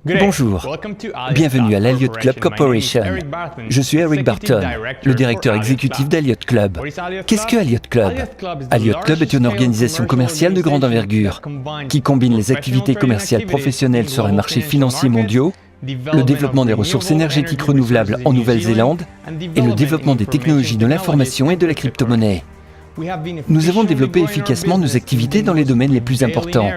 Bonjour, bienvenue à l'Elliott Club Corporation. Je suis Eric Barton, le directeur exécutif d'Elliott Club. Qu'est-ce que Elliott Club? Elliott Club est une organisation commerciale de grande envergure qui combine les activités commerciales professionnelles sur les marchés financiers mondiaux, le développement des ressources énergétiques renouvelables en Nouvelle-Zélande et le développement des technologies de l'information et de la crypto-monnaie. Nous avons développé efficacement nos activités dans les domaines les plus importants,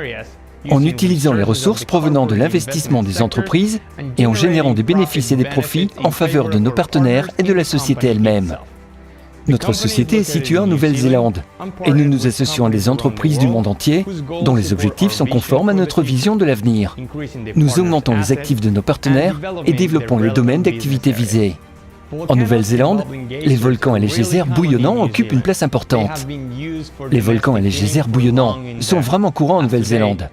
en utilisant les ressources provenant de l'investissement des entreprises et en générant des bénéfices et des profits en faveur de nos partenaires et de la société elle-même. Notre société est située en Nouvelle-Zélande et nous nous associons à des entreprises du monde entier dont les objectifs sont conformes à notre vision de l'avenir. Nous augmentons les actifs de nos partenaires et développons les domaines d'activité visés. En Nouvelle-Zélande, les volcans et les geysers bouillonnants occupent une place importante. Les volcans et les geysers bouillonnants sont vraiment courants en Nouvelle-Zélande.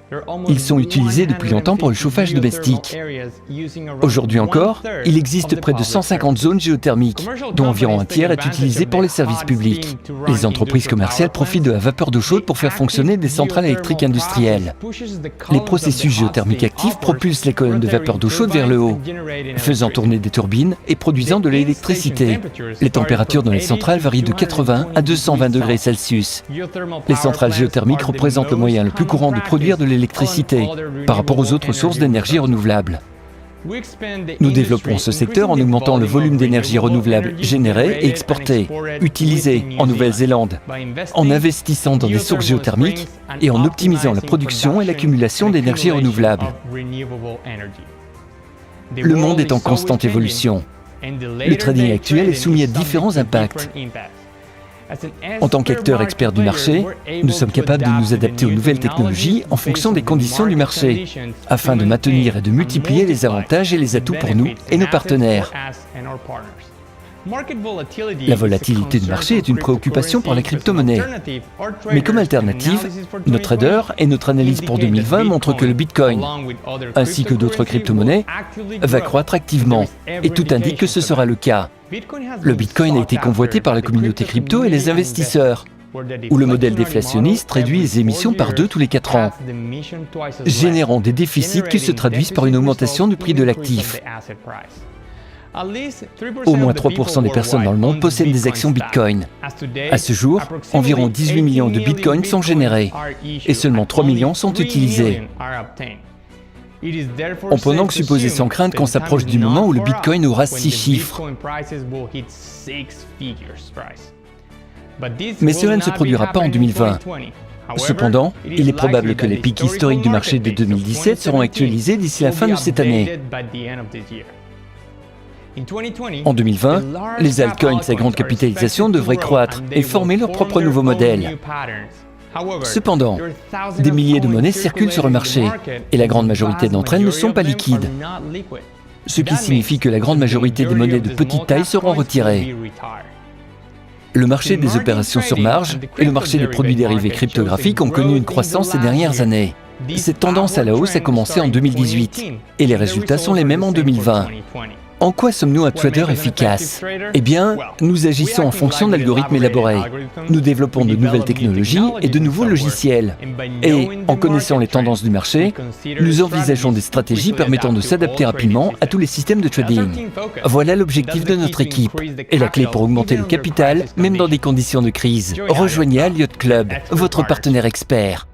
Ils sont utilisés depuis longtemps pour le chauffage domestique. Aujourd'hui encore, il existe près de 150 zones géothermiques, dont environ un tiers est utilisé pour les services publics. Les entreprises commerciales profitent de la vapeur d'eau chaude pour faire fonctionner des centrales électriques industrielles. Les processus géothermiques actifs propulsent les colonnes de vapeur d'eau chaude vers le haut, faisant tourner des turbines et produisant de l'électricité. Les températures dans les centrales varient de 80 à 220 degrés Celsius. Les centrales géothermiques représentent le moyen le plus courant de produire de l'électricité par rapport aux autres sources d'énergie renouvelable. Nous développons ce secteur en augmentant le volume d'énergie renouvelable générée et exportée, utilisée en Nouvelle-Zélande, en investissant dans des sources géothermiques et en optimisant la production et l'accumulation d'énergie renouvelable. Le monde est en constante évolution. Le trading actuel est soumis à différents impacts. En tant qu'acteur expert du marché, nous sommes capables de nous adapter aux nouvelles technologies en fonction des conditions du marché, afin de maintenir et de multiplier les avantages et les atouts pour nous et nos partenaires. La volatilité du marché est une préoccupation pour la crypto-monnaie. Mais comme alternative, nos traders et notre analyse pour 2020 montrent que le Bitcoin, ainsi que d'autres crypto-monnaies, va croître activement, et tout indique que ce sera le cas. Le Bitcoin a été convoité par la communauté crypto et les investisseurs, où le modèle déflationniste réduit les émissions par 2 tous les 4 ans, générant des déficits qui se traduisent par une augmentation du prix de l'actif. Au moins 3% des personnes dans le monde possèdent des actions Bitcoin. À ce jour, environ 18 millions de Bitcoins sont générés et seulement 3 millions sont utilisés. On peut donc supposer sans crainte qu'on s'approche du moment où le Bitcoin aura 6 chiffres. Mais cela ne se produira pas en 2020. Cependant, il est probable que les pics historiques du marché de 2017 seront actualisés d'ici la fin de cette année. En 2020, les altcoins à grande capitalisation devraient croître et former leur propre nouveau modèle. Cependant, des milliers de monnaies circulent sur le marché et la grande majorité d'entre elles ne sont pas liquides, ce qui signifie que la grande majorité des monnaies de petite taille seront retirées. Le marché des opérations sur marge et le marché des produits dérivés cryptographiques ont connu une croissance ces dernières années. Cette tendance à la hausse a commencé en 2018 et les résultats sont les mêmes en 2020. En quoi sommes-nous un trader efficace? Eh bien, nous agissons en fonction d'algorithmes élaborés. Nous développons de nouvelles technologies et de nouveaux logiciels. Et, en connaissant les tendances du marché, nous envisageons des stratégies permettant de s'adapter rapidement à tous les systèmes de trading. Voilà l'objectif de notre équipe et la clé pour augmenter le capital, même dans des conditions de crise. Rejoignez Elliott Club, votre partenaire expert.